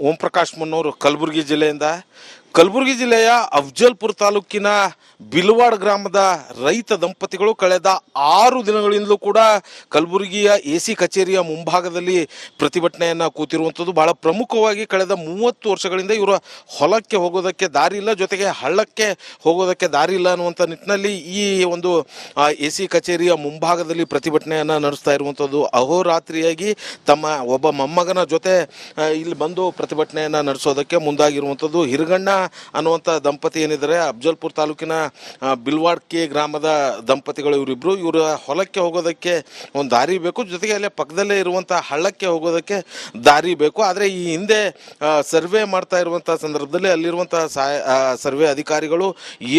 ಓಂ ಪ್ರಕಾಶ್ ಮುನ್ನೂರು ಕಲಬುರಗಿ ಜಿಲ್ಲೆಯಿಂದ. ಕಲಬುರಗಿ ಜಿಲ್ಲೆಯ ಅಫ್ಜಲ್ಪುರ ತಾಲೂಕಿನ ಬಿಲ್ವಾಡ್ ಗ್ರಾಮದ ರೈತ ದಂಪತಿಗಳು ಕಳೆದ 6 ದಿನಗಳಿಂದಲೂ ಕೂಡ ಕಲಬುರಗಿಯ AC ಕಚೇರಿಯ ಮುಂಭಾಗದಲ್ಲಿ ಪ್ರತಿಭಟನೆಯನ್ನು ಕೂತಿರುವಂಥದ್ದು. ಬಹಳ ಪ್ರಮುಖವಾಗಿ ಕಳೆದ 30 ವರ್ಷಗಳಿಂದ ಇವರ ಹೊಲಕ್ಕೆ ಹೋಗೋದಕ್ಕೆ ದಾರಿ ಇಲ್ಲ, ಜೊತೆಗೆ ಹಳ್ಳಕ್ಕೆ ಹೋಗೋದಕ್ಕೆ ದಾರಿ ಇಲ್ಲ ಅನ್ನುವಂಥ ನಿಟ್ಟಿನಲ್ಲಿ ಈ ಒಂದು AC ಕಚೇರಿಯ ಮುಂಭಾಗದಲ್ಲಿ ಪ್ರತಿಭಟನೆಯನ್ನು ನಡೆಸ್ತಾ ಇರುವಂಥದ್ದು. ಅಹೋರಾತ್ರಿಯಾಗಿ ತಮ್ಮ ಒಬ್ಬ ಮೊಮ್ಮಗನ ಜೊತೆ ಇಲ್ಲಿ ಬಂದು ಪ್ರತಿಭಟನೆಯನ್ನು ನಡೆಸೋದಕ್ಕೆ ಮುಂದಾಗಿರುವಂಥದ್ದು. ಹಿರಗಣ್ಣ ಅನ್ನುವಂಥ ದಂಪತಿ ಏನಿದ್ದಾರೆ, ಅಫ್ಜಲ್ಪುರ ತಾಲೂಕಿನ ಬಿಲ್ವಾಡ್ ಕೆ ಗ್ರಾಮದ ದಂಪತಿಗಳು ಇವರಿಬ್ಬರು. ಇವರ ಹೊಲಕ್ಕೆ ಹೋಗೋದಕ್ಕೆ ಒಂದು ದಾರಿ ಬೇಕು, ಜೊತೆಗೆ ಅಲ್ಲೇ ಪಕ್ಕದಲ್ಲೇ ಇರುವಂಥ ಹಳ್ಳಕ್ಕೆ ಹೋಗೋದಕ್ಕೆ ದಾರಿ ಬೇಕು. ಆದರೆ ಈ ಹಿಂದೆ ಸರ್ವೆ ಮಾಡ್ತಾ ಇರುವಂಥ ಸಂದರ್ಭದಲ್ಲಿ ಅಲ್ಲಿರುವಂಥ ಸರ್ವೆ ಅಧಿಕಾರಿಗಳು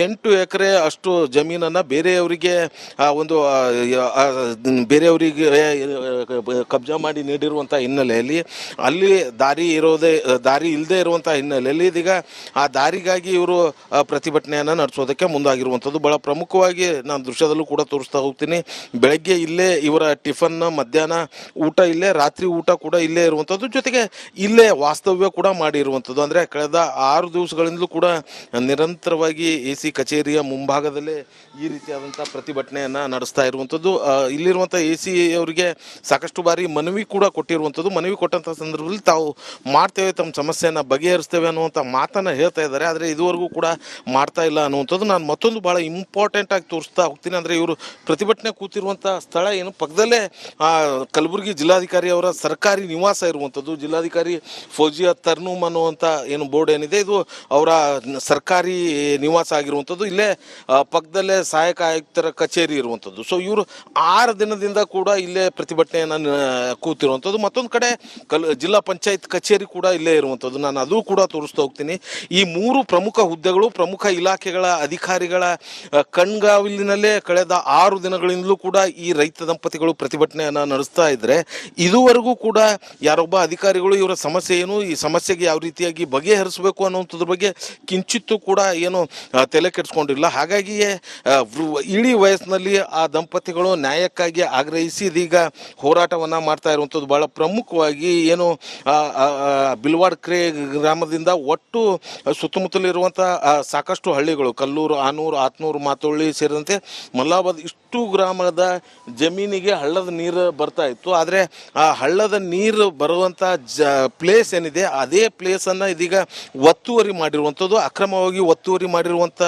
8 ಎಕರೆ ಅಷ್ಟು ಜಮೀನನ್ನು ಬೇರೆಯವರಿಗೆ ಬೇರೆಯವರಿಗೆ ಕಬ್ಜಾ ಮಾಡಿ ನೀಡಿರುವಂಥ ಹಿನ್ನೆಲೆಯಲ್ಲಿ ಅಲ್ಲಿ ದಾರಿ ಇಲ್ಲದೆ ಇರುವಂಥ ಹಿನ್ನೆಲೆಯಲ್ಲಿ ಇದೀಗ ಆ ದಾರಿಗಾಗಿ ಇವರು ಪ್ರತಿಭಟನೆಯನ್ನು ನಡೆಸೋದಕ್ಕೆ ಮುಂದಾಗಿರುವಂಥದ್ದು. ಬಹಳ ಪ್ರಮುಖವಾಗಿ ನಾನು ದೃಶ್ಯದಲ್ಲೂ ಕೂಡ ತೋರಿಸ್ತಾ ಹೋಗ್ತೀನಿ. ಬೆಳಗ್ಗೆ ಇಲ್ಲೇ ಇವರ ಟಿಫನ್, ಮಧ್ಯಾಹ್ನ ಊಟ ಇಲ್ಲೇ, ರಾತ್ರಿ ಊಟ ಕೂಡ ಇಲ್ಲೇ ಇರುವಂಥದ್ದು, ಜೊತೆಗೆ ಇಲ್ಲೇ ವಾಸ್ತವ್ಯ ಕೂಡ ಮಾಡಿರುವಂಥದ್ದು. ಅಂದರೆ ಕಳೆದ 6 ದಿವಸಗಳಿಂದಲೂ ಕೂಡ ನಿರಂತರವಾಗಿ AC ಕಚೇರಿಯ ಮುಂಭಾಗದಲ್ಲೇ ಈ ರೀತಿಯಾದಂಥ ಪ್ರತಿಭಟನೆಯನ್ನು ನಡೆಸ್ತಾ ಇರುವಂಥದ್ದು. ಇಲ್ಲಿರುವಂಥ AC ಅವರಿಗೆ ಸಾಕಷ್ಟು ಬಾರಿ ಮನವಿ ಕೂಡ ಕೊಟ್ಟಿರುವಂಥದ್ದು. ಮನವಿ ಕೊಟ್ಟಂಥ ಸಂದರ್ಭದಲ್ಲಿ ತಾವು ಮಾಡ್ತೇವೆ, ತಮ್ಮ ಸಮಸ್ಯೆಯನ್ನು ಬಗೆಹರಿಸ್ತೇವೆ ಅನ್ನುವಂಥ ಮಾತನ್ನು ಹೇಳ್ತಾ ಇದ್ದಾರೆ. ಆದರೆ ಇದುವರೆಗೂ ಕೂಡ ಮಾಡ್ತಾ ಇಲ್ಲ ಅನ್ನುವಂಥದ್ದು. ನಾನು ಮತ್ತೊಂದು ಭಾಳ ಇಂಪಾರ್ಟೆಂಟಾಗಿ ತೋರಿಸ್ತಾ ಹೋಗ್ತೀನಿ. ಅಂದರೆ ಇವರು ಪ್ರತಿಭಟನೆ ಕೂತಿರುವಂಥ ಸ್ಥಳ ಏನು, ಪಕ್ಕದಲ್ಲೇ ಕಲಬುರಗಿ ಜಿಲ್ಲಾಧಿಕಾರಿ ಅವರ ಸರ್ಕಾರಿ ನಿವಾಸ ಇರುವಂಥದ್ದು. ಜಿಲ್ಲಾಧಿಕಾರಿ ಫೌಜಿಯಾ ತರ್ನೂಮ್ ಅನ್ನುವಂಥ ಏನು ಬೋರ್ಡ್ ಏನಿದೆ, ಇದು ಅವರ ಸರ್ಕಾರಿ ನಿವಾಸ ಆಗಿರುವಂಥದ್ದು. ಇಲ್ಲೇ ಪಕ್ಕದಲ್ಲೇ ಸಹಾಯಕ ಆಯುಕ್ತರ ಕಚೇರಿ ಇರುವಂಥದ್ದು. ಸೊ ಇವರು 6 ದಿನದಿಂದ ಕೂಡ ಇಲ್ಲೇ ಪ್ರತಿಭಟನೆಯನ್ನು ಕೂತಿರುವಂಥದ್ದು. ಮತ್ತೊಂದು ಕಡೆ ಜಿಲ್ಲಾ ಪಂಚಾಯತ್ ಕಚೇರಿ ಕೂಡ ಇಲ್ಲೇ ಇರುವಂಥದ್ದು. ನಾನು ಅದು ಕೂಡ ತೋರಿಸ್ತಾ ಹೋಗ್ತೀನಿ. ಈ 3 ಪ್ರಮುಖ ಹುದ್ದೆಗಳು, ಪ್ರಮುಖ ಇಲಾಖೆಗಳ ಅಧಿಕಾರಿಗಳ ಕಣ್ಗಾವಲಿನಲ್ಲೇ ಕಳೆದ 6 ದಿನಗಳಿಂದಲೂ ಕೂಡ ಈ ರೈತ ದಂಪತಿಗಳು ಪ್ರತಿಭಟನೆಯನ್ನು ನಡೆಸ್ತಾ ಇದ್ದರೆ, ಇದುವರೆಗೂ ಕೂಡ ಯಾರೊಬ್ಬ ಅಧಿಕಾರಿಗಳು ಇವರ ಸಮಸ್ಯೆ ಏನು, ಈ ಸಮಸ್ಯೆಗೆ ಯಾವ ರೀತಿಯಾಗಿ ಬಗೆಹರಿಸಬೇಕು ಅನ್ನುವಂಥದ್ರ ಬಗ್ಗೆ ಕಿಂಚಿತ್ತೂ ಕೂಡ ಏನು ತಲೆ ಕೆಡಿಸ್ಕೊಂಡಿಲ್ಲ. ಹಾಗಾಗಿಯೇ ಇಳಿ ವಯಸ್ಸಿನಲ್ಲಿ ಆ ದಂಪತಿಗಳು ನ್ಯಾಯಕ್ಕಾಗಿ ಆಗ್ರಹಿಸಿ ಇದೀಗ ಹೋರಾಟವನ್ನು ಮಾಡ್ತಾ ಇರುವಂಥದ್ದು. ಭಾಳ ಪ್ರಮುಖವಾಗಿ ಏನು ಬಿಲ್ವಾಡ್ ಕ್ರೇ ಗ್ರಾಮದಿಂದ ಒಟ್ಟು ಸುತ್ತಮುತ್ತಲಿರುವಂಥ ಸಾಕಷ್ಟು ಹಳ್ಳಿಗಳು, ಕಲ್ಲೂರು, ಆನೂರು, ಆತ್ನೂರು, ಮಾತೊಳ್ಳಿ ಸೇರಿದಂತೆ ಮಲ್ಲಾಬಾದ್ ಇಷ್ಟು ಗ್ರಾಮದ ಜಮೀನಿಗೆ ಹಳ್ಳದ ನೀರು ಬರ್ತಾ ಇತ್ತು. ಆದರೆ ಆ ಹಳ್ಳದ ನೀರು ಬರುವಂಥ ಪ್ಲೇಸ್ ಏನಿದೆ, ಅದೇ ಪ್ಲೇಸನ್ನು ಇದೀಗ ಒತ್ತುವರಿ ಮಾಡಿರುವಂಥದ್ದು. ಅಕ್ರಮವಾಗಿ ಒತ್ತುವರಿ ಮಾಡಿರುವಂಥ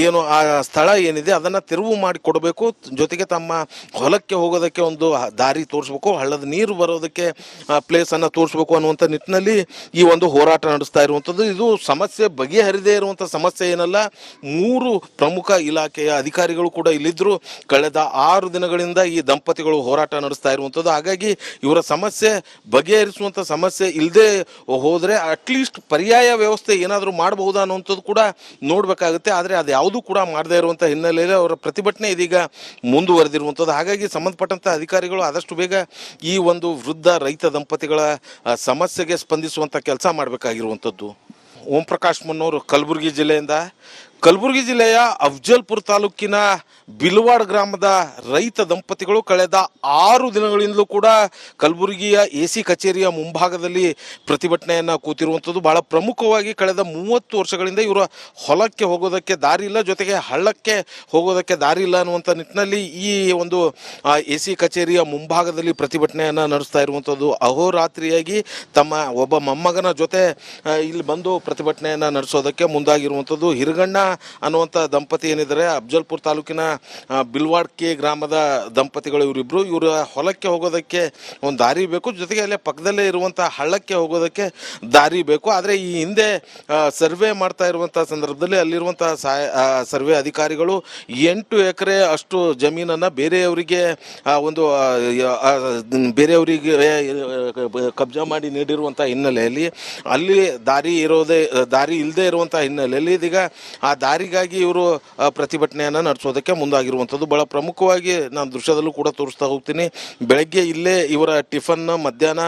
ಏನು ಆ ಸ್ಥಳ ಏನಿದೆ ಅದನ್ನು ತೆರವು ಮಾಡಿ ಕೊಡಬೇಕು, ಜೊತೆಗೆ ತಮ್ಮ ಹೊಲಕ್ಕೆ ಹೋಗೋದಕ್ಕೆ ಒಂದು ದಾರಿ ತೋರಿಸ್ಬೇಕು, ಹಳ್ಳದ ನೀರು ಬರೋದಕ್ಕೆ ಪ್ಲೇಸನ್ನು ತೋರಿಸ್ಬೇಕು ಅನ್ನುವಂಥ ನಿಟ್ಟಿನಲ್ಲಿ ಈ ಒಂದು ಹೋರಾಟ ನಡೆಸ್ತಾ ಇರುವಂಥದ್ದು. ಇದು ಸಮಸ್ಯೆ ಬಗೆಹರಿದೇ ಇರುವಂಥ ಸಮಸ್ಯೆ ಏನಲ್ಲ. 3 ಪ್ರಮುಖ ಇಲಾಖೆಯ ಅಧಿಕಾರಿಗಳು ಕೂಡ ಇಲ್ಲಿದ್ದರು. ಕಳೆದ 6 ದಿನಗಳಿಂದ ಈ ದಂಪತಿಗಳು ಹೋರಾಟ ನಡೆಸ್ತಾ ಇರುವಂಥದ್ದು. ಹಾಗಾಗಿ ಇವರ ಸಮಸ್ಯೆ ಬಗೆಹರಿಸುವಂಥ ಸಮಸ್ಯೆ ಇಲ್ಲದೆ ಹೋದರೆ ಅಟ್ಲೀಸ್ಟ್ ಪರ್ಯಾಯ ವ್ಯವಸ್ಥೆ ಏನಾದರೂ ಮಾಡಬಹುದಾ ಅನ್ನುವಂಥದ್ದು ಕೂಡ ನೋಡಬೇಕಾಗುತ್ತೆ. ಆದರೆ ಅದು ಯಾವುದೂ ಕೂಡ ಮಾಡದೇ ಇರುವಂಥ ಹಿನ್ನೆಲೆಯಲ್ಲಿ ಅವರ ಪ್ರತಿಭಟನೆ ಇದೀಗ ಮುಂದುವರೆದಿರುವಂಥದ್ದು. ಹಾಗಾಗಿ ಸಂಬಂಧಪಟ್ಟಂಥ ಅಧಿಕಾರಿಗಳು ಆದಷ್ಟು ಬೇಗ ಈ ಒಂದು ವೃದ್ಧ ರೈತ ದಂಪತಿಗಳ ಸಮಸ್ಯೆಗೆ ಸ್ಪಂದಿಸುವಂಥ ಕೆಲಸ ಮಾಡಬೇಕಾಗಿರುವಂಥದ್ದು. ಓಂ ಪ್ರಕಾಶ್ ಮುನ್ನೂರು ಕಲಬುರಗಿ ಜಿಲ್ಲೆಯಿಂದ. ಕಲಬುರಗಿ ಜಿಲ್ಲೆಯ ಅಫ್ಜಲ್ಪುರ ತಾಲೂಕಿನ ಬಿಲ್ವಾಡ್ ಗ್ರಾಮದ ರೈತ ದಂಪತಿಗಳು ಕಳೆದ 6 ದಿನಗಳಿಂದಲೂ ಕೂಡ ಕಲಬುರಗಿಯ AC ಕಚೇರಿಯ ಮುಂಭಾಗದಲ್ಲಿ ಪ್ರತಿಭಟನೆಯನ್ನು ಕೂತಿರುವಂಥದ್ದು. ಬಹಳ ಪ್ರಮುಖವಾಗಿ ಕಳೆದ 30 ವರ್ಷಗಳಿಂದ ಇವರ ಹೊಲಕ್ಕೆ ಹೋಗೋದಕ್ಕೆ ದಾರಿ ಇಲ್ಲ, ಜೊತೆಗೆ ಹಳ್ಳಕ್ಕೆ ಹೋಗೋದಕ್ಕೆ ದಾರಿ ಇಲ್ಲ ಅನ್ನುವಂಥ ನಿಟ್ಟಿನಲ್ಲಿ ಈ ಒಂದು AC ಕಚೇರಿಯ ಮುಂಭಾಗದಲ್ಲಿ ಪ್ರತಿಭಟನೆಯನ್ನು ನಡೆಸ್ತಾ ಇರುವಂಥದ್ದು. ಅಹೋರಾತ್ರಿಯಾಗಿ ತಮ್ಮ ಒಬ್ಬ ಮೊಮ್ಮಗನ ಜೊತೆ ಇಲ್ಲಿ ಬಂದು ಪ್ರತಿಭಟನೆಯನ್ನು ನಡೆಸೋದಕ್ಕೆ ಮುಂದಾಗಿರುವಂಥದ್ದು. ಹಿರಗಣ್ಣ ಅನ್ನುವಂಥ ದಂಪತಿ ಏನಿದ್ದಾರೆ, ಅಫ್ಜಲ್ಪುರ ತಾಲೂಕಿನ ಬಿಲ್ವಾಡ್ ಕೆ ಗ್ರಾಮದ ದಂಪತಿಗಳು ಇವರಿಬ್ಬರು. ಇವರ ಹೊಲಕ್ಕೆ ಹೋಗೋದಕ್ಕೆ ಒಂದು ದಾರಿ ಬೇಕು, ಜೊತೆಗೆ ಅಲ್ಲೇ ಪಕ್ಕದಲ್ಲೇ ಇರುವಂಥ ಹಳ್ಳಕ್ಕೆ ಹೋಗೋದಕ್ಕೆ ದಾರಿ ಬೇಕು. ಆದರೆ ಈ ಹಿಂದೆ ಸರ್ವೆ ಮಾಡ್ತಾ ಇರುವಂಥ ಸಂದರ್ಭದಲ್ಲಿ ಅಲ್ಲಿರುವಂಥ ಸರ್ವೆ ಅಧಿಕಾರಿಗಳು 8 ಎಕರೆ ಅಷ್ಟು ಜಮೀನನ್ನು ಬೇರೆಯವರಿಗೆ ಕಬ್ಜಾ ಮಾಡಿ ನೀಡಿರುವಂಥ ಹಿನ್ನೆಲೆಯಲ್ಲಿ ಅಲ್ಲಿ ದಾರಿ ಇಲ್ಲದೆ ಇರುವಂಥ ಹಿನ್ನೆಲೆಯಲ್ಲಿ ಇದೀಗ ಆ ದಾರಿಗಾಗಿ ಇವರು ಪ್ರತಿಭಟನೆಯನ್ನು ನಡೆಸೋದಕ್ಕೆ ಮುಂದಾಗಿರುವಂಥದ್ದು. ಭಾಳ ಪ್ರಮುಖವಾಗಿ ನಾನು ದೃಶ್ಯದಲ್ಲೂ ಕೂಡ ತೋರಿಸ್ತಾ ಹೋಗ್ತೀನಿ. ಬೆಳಗ್ಗೆ ಇಲ್ಲೇ ಇವರ ಟಿಫನ್, ಮಧ್ಯಾಹ್ನ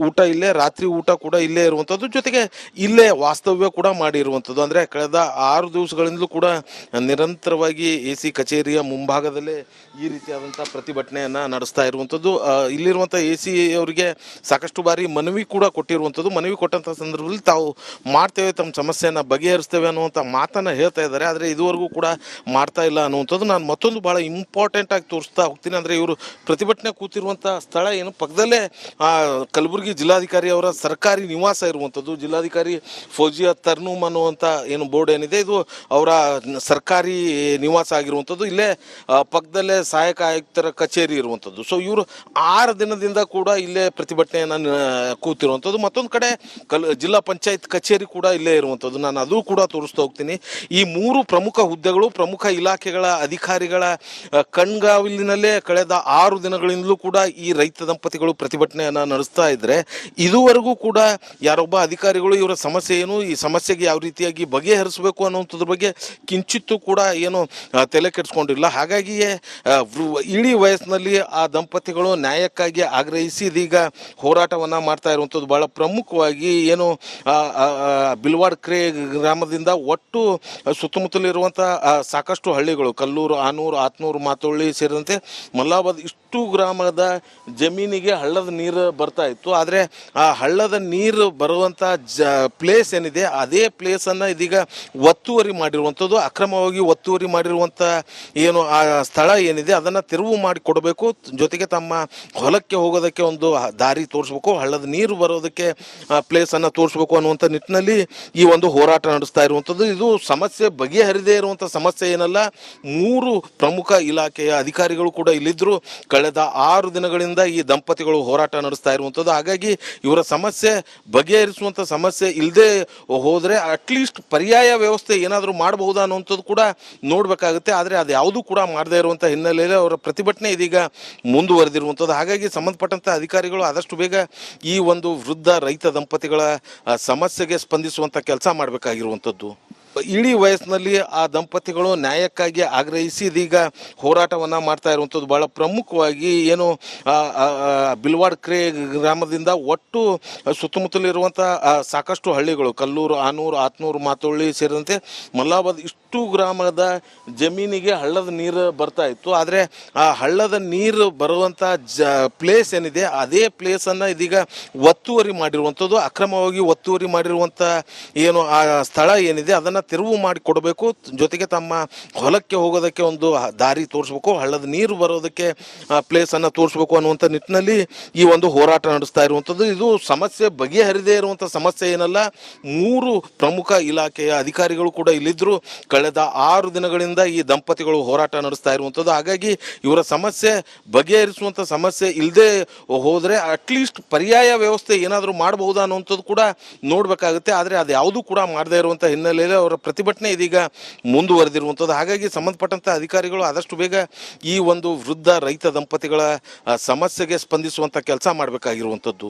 ಊಟ ಇಲ್ಲೇ, ರಾತ್ರಿ ಊಟ ಕೂಡ ಇಲ್ಲೇ ಇರುವಂಥದ್ದು, ಜೊತೆಗೆ ಇಲ್ಲೇ ವಾಸ್ತವ್ಯ ಕೂಡ ಮಾಡಿರುವಂಥದ್ದು. ಅಂದರೆ ಕಳೆದ 6 ದಿವಸಗಳಿಂದಲೂ ಕೂಡ ನಿರಂತರವಾಗಿ AC ಕಚೇರಿಯ ಮುಂಭಾಗದಲ್ಲೇ ಈ ರೀತಿಯಾದಂಥ ಪ್ರತಿಭಟನೆಯನ್ನು ನಡೆಸ್ತಾ ಇರುವಂಥದ್ದು. ಇಲ್ಲಿರುವಂಥ AC ಅವರಿಗೆ ಸಾಕಷ್ಟು ಬಾರಿ ಮನವಿ ಕೂಡ ಕೊಟ್ಟಿರುವಂಥದ್ದು. ಮನವಿ ಕೊಟ್ಟಂಥ ಸಂದರ್ಭದಲ್ಲಿ ತಾವು ಮಾಡ್ತೇವೆ, ತಮ್ಮ ಸಮಸ್ಯೆಯನ್ನು ಬಗೆಹರಿಸ್ತೇವೆ ಅನ್ನುವಂಥ ಮಾತನ್ನು ಹೇಳ್ತಾ ಇದ್ದಾರೆ. ಆದರೆ ಇದುವರೆಗೂ ಕೂಡ ಮಾಡ್ತಾ ಇಲ್ಲ ಅನ್ನುವಂಥದ್ದು. ನಾನು ಮತ್ತೊಂದು ಭಾಳ ಇಂಪಾರ್ಟೆಂಟ್ ಆಗಿ ತೋರಿಸ್ತಾ ಹೋಗ್ತೀನಿ. ಅಂದರೆ ಇವರು ಪ್ರತಿಭಟನೆ ಕೂತಿರುವಂಥ ಸ್ಥಳ ಏನು, ಪಕ್ಕದಲ್ಲೇ ಕಲಬುರಗಿ ಜಿಲ್ಲಾಧಿಕಾರಿ ಅವರ ಸರ್ಕಾರಿ ನಿವಾಸ ಇರುವಂಥದ್ದು. ಜಿಲ್ಲಾಧಿಕಾರಿ ಫೌಜಿಯಾ ತರ್ನೂಮ್ ಅನ್ನುವಂಥ ಏನು ಬೋರ್ಡ್ ಏನಿದೆ, ಇದು ಅವರ ಸರ್ಕಾರಿ ನಿವಾಸ ಆಗಿರುವಂಥದ್ದು. ಇಲ್ಲೇ ಪಕ್ಕದಲ್ಲೇ ಸಹಾಯಕ ಆಯುಕ್ತರ ಕಚೇರಿ ಇರುವಂಥದ್ದು. ಸೊ ಇವರು 6 ದಿನದಿಂದ ಕೂಡ ಇಲ್ಲೇ ಪ್ರತಿಭಟನೆಯನ್ನು ಕೂತಿರುವಂಥದ್ದು. ಮತ್ತೊಂದು ಕಡೆ ಜಿಲ್ಲಾ ಪಂಚಾಯತ್ ಕಚೇರಿ ಕೂಡ ಇಲ್ಲೇ ಇರುವಂಥದ್ದು. ನಾನು ಅದು ಕೂಡ ತೋರಿಸ್ತಾ ಹೋಗ್ತೀನಿ. ಈ 3 ಪ್ರಮುಖ ಹುದ್ದೆಗಳು, ಪ್ರಮುಖ ಇಲಾಖೆಗಳ ಅಧಿಕಾರಿಗಳ ಕಣ್ಗಾವಲಿನಲ್ಲೇ ಕಳೆದ 6 ದಿನಗಳಿಂದಲೂ ಕೂಡ ಈ ರೈತ ದಂಪತಿಗಳು ಪ್ರತಿಭಟನೆಯನ್ನು ನಡೆಸ್ತಾ ಇದ್ದರೆ, ಇದುವರೆಗೂ ಕೂಡ ಯಾರೊಬ್ಬ ಅಧಿಕಾರಿಗಳು ಇವರ ಸಮಸ್ಯೆ ಏನು, ಈ ಸಮಸ್ಯೆಗೆ ಯಾವ ರೀತಿಯಾಗಿ ಬಗೆಹರಿಸಬೇಕು ಅನ್ನುವಂಥದ್ರ ಬಗ್ಗೆ ಕಿಂಚಿತ್ತೂ ಕೂಡ ಏನು ತಲೆ ಕೆಡಿಸ್ಕೊಂಡಿಲ್ಲ. ಹಾಗಾಗಿಯೇ ಇಡೀ ವಯಸ್ಸಿನಲ್ಲಿ ಆ ದಂಪತಿಗಳು ನ್ಯಾಯಕ್ಕಾಗಿ ಆಗ್ರಹಿಸಿ ಇದೀಗ ಹೋರಾಟವನ್ನು ಮಾಡ್ತಾ ಇರುವಂಥದ್ದು. ಭಾಳ ಪ್ರಮುಖವಾಗಿ ಏನು ಬಿಲ್ವಾಡ್ ಕ್ರೇ ಗ್ರಾಮದಿಂದ ಒಟ್ಟು ಸುತ್ತಮುತ್ತಲಿರುವಂಥ ಸಾಕಷ್ಟು ಹಳ್ಳಿಗಳು, ಕಲ್ಲೂರು, ಆನೂರು, ಆತ್ನೂರು, ಮಾತೊಳ್ಳಿ ಸೇರಿದಂತೆ ಮಲ್ಲಾಬಾದ್ ಇಷ್ಟು ಗ್ರಾಮದ ಜಮೀನಿಗೆ ಹಳ್ಳದ ನೀರು ಬರ್ತಾ ಇತ್ತು. ಆದರೆ ಆ ಹಳ್ಳದ ನೀರು ಬರುವಂಥ ಪ್ಲೇಸ್ ಏನಿದೆ, ಅದೇ ಪ್ಲೇಸನ್ನು ಇದೀಗ ಒತ್ತುವರಿ ಮಾಡಿರುವಂಥದ್ದು. ಅಕ್ರಮವಾಗಿ ಒತ್ತುವರಿ ಮಾಡಿರುವಂಥ ಏನು ಆ ಸ್ಥಳ ಏನಿದೆ ಅದನ್ನು ತೆರವು ಮಾಡಿ ಕೊಡಬೇಕು, ಜೊತೆಗೆ ತಮ್ಮ ಹೊಲಕ್ಕೆ ಹೋಗೋದಕ್ಕೆ ಒಂದು ದಾರಿ ತೋರಿಸ್ಬೇಕು, ಹಳ್ಳದ ನೀರು ಬರೋದಕ್ಕೆ ಪ್ಲೇಸನ್ನು ತೋರಿಸ್ಬೇಕು ಅನ್ನುವಂಥ ನಿಟ್ಟಿನಲ್ಲಿ ಈ ಒಂದು ಹೋರಾಟ ನಡೆಸ್ತಾ ಇರುವಂಥದ್ದು. ಇದು ಸಮಸ್ಯೆ ಬಗೆಹರಿದೇ ಇರುವಂಥ ಸಮಸ್ಯೆ ಏನಲ್ಲ. 3 ಪ್ರಮುಖ ಇಲಾಖೆಯ ಅಧಿಕಾರಿಗಳು ಕೂಡ ಇಲ್ಲಿದ್ದರು. ಕಳೆದ 6 ದಿನಗಳಿಂದ ಈ ದಂಪತಿಗಳು ಹೋರಾಟ ನಡೆಸ್ತಾ ಇರುವಂಥದ್ದು. ಹಾಗಾಗಿ ಇವರ ಸಮಸ್ಯೆ ಬಗೆಹರಿಸುವಂಥ ಸಮಸ್ಯೆ ಇಲ್ಲದೆ ಹೋದರೆ ಅಟ್ಲೀಸ್ಟ್ ಪರ್ಯಾಯ ವ್ಯವಸ್ಥೆ ಏನಾದರೂ ಮಾಡಬಹುದಾ ಅನ್ನುವಂಥದ್ದು ಕೂಡ ನೋಡಬೇಕಾಗುತ್ತೆ. ಆದರೆ ಅದು ಯಾವುದೂ ಕೂಡ ಮಾಡದೇ ಇರುವಂಥ ಹಿನ್ನೆಲೆಯಲ್ಲಿ ಅವರ ಪ್ರತಿಭಟನೆ ಇದೀಗ ಮುಂದುವರೆದಿರುವಂಥದ್ದು. ಹಾಗಾಗಿ ಸಂಬಂಧಪಟ್ಟಂಥ ಅಧಿಕಾರಿಗಳು ಆದಷ್ಟು ಬೇಗ ಈ ಒಂದು ವೃದ್ಧ ರೈತ ದಂಪತಿಗಳ ಸಮಸ್ಯೆಗೆ ಸ್ಪಂದಿಸುವಂಥ ಕೆಲಸ ಮಾಡಬೇಕಾಗಿರುವಂಥದ್ದು. ಇಡೀ ವಯಸ್ಸಿನಲ್ಲಿ ಆ ದಂಪತಿಗಳು ನ್ಯಾಯಕ್ಕಾಗಿ ಆಗ್ರಹಿಸಿ ಇದೀಗ ಹೋರಾಟವನ್ನು ಮಾಡ್ತಾ ಇರುವಂಥದ್ದು. ಭಾಳ ಪ್ರಮುಖವಾಗಿ ಏನು ಬಿಲ್ವಾಡ್ ಕ್ರೇ ಗ್ರಾಮದಿಂದ ಒಟ್ಟು ಸುತ್ತಮುತ್ತಲಿರುವಂಥ ಸಾಕಷ್ಟು ಹಳ್ಳಿಗಳು, ಕಲ್ಲೂರು, ಆನೂರು, ಆತ್ನೂರು, ಮಾತೊಳ್ಳಿ ಸೇರಿದಂತೆ ಮಲ್ಲಾಬಾದ್ ಇಷ್ಟು ಗ್ರಾಮದ ಜಮೀನಿಗೆ ಹಳ್ಳದ ನೀರು ಬರ್ತಾ ಇತ್ತು. ಆದರೆ ಆ ಹಳ್ಳದ ನೀರು ಬರುವಂಥ ಪ್ಲೇಸ್ ಏನಿದೆ, ಅದೇ ಪ್ಲೇಸನ್ನು ಇದೀಗ ಒತ್ತುವರಿ ಮಾಡಿರುವಂಥದ್ದು. ಅಕ್ರಮವಾಗಿ ಒತ್ತುವರಿ ಮಾಡಿರುವಂಥ ಏನು ಆ ಸ್ಥಳ ಏನಿದೆ ಅದನ್ನು ತೆರವು ಮಾಡಿ ಕೊಡಬೇಕು, ಜೊತೆಗೆ ತಮ್ಮ ಹೊಲಕ್ಕೆ ಹೋಗೋದಕ್ಕೆ ಒಂದು ದಾರಿ ತೋರಿಸ್ಬೇಕು, ಹಳ್ಳದ ನೀರು ಬರೋದಕ್ಕೆ ಪ್ಲೇಸನ್ನು ತೋರಿಸ್ಬೇಕು ಅನ್ನುವಂಥ ನಿಟ್ಟಿನಲ್ಲಿ ಈ ಒಂದು ಹೋರಾಟ ನಡೆಸ್ತಾ ಇರುವಂಥದ್ದು. ಇದು ಸಮಸ್ಯೆ ಬಗೆಹರಿದೇ ಇರುವಂಥ ಸಮಸ್ಯೆ ಏನಲ್ಲ. 3 ಪ್ರಮುಖ ಇಲಾಖೆಯ ಅಧಿಕಾರಿಗಳು ಕೂಡ ಇಲ್ಲಿದ್ದರು. ಕಳೆದ 6 ದಿನಗಳಿಂದ ಈ ದಂಪತಿಗಳು ಹೋರಾಟ ನಡೆಸ್ತಾ ಇರುವಂಥದ್ದು. ಹಾಗಾಗಿ ಇವರ ಸಮಸ್ಯೆ ಬಗೆಹರಿಸುವಂಥ ಸಮಸ್ಯೆ ಇಲ್ಲದೆ ಹೋದರೆ ಅಟ್ಲೀಸ್ಟ್ ಪರ್ಯಾಯ ವ್ಯವಸ್ಥೆ ಏನಾದರೂ ಮಾಡಬಹುದಾ ಅನ್ನುವಂಥದ್ದು ಕೂಡ ನೋಡಬೇಕಾಗುತ್ತೆ. ಆದರೆ ಅದು ಯಾವುದೂ ಕೂಡ ಮಾಡದೇ ಇರುವಂಥ ಹಿನ್ನೆಲೆಯಲ್ಲಿ ಅವರ ಪ್ರತಿಭಟನೆ ಇದೀಗ ಮುಂದುವರೆದಿರುವಂಥದ್ದು. ಹಾಗಾಗಿ ಸಂಬಂಧಪಟ್ಟಂಥ ಅಧಿಕಾರಿಗಳು ಆದಷ್ಟು ಬೇಗ ಈ ಒಂದು ವೃದ್ಧ ರೈತ ದಂಪತಿಗಳ ಸಮಸ್ಯೆಗೆ ಸ್ಪಂದಿಸುವಂಥ ಕೆಲಸ ಮಾಡಬೇಕಾಗಿರುವಂಥದ್ದು.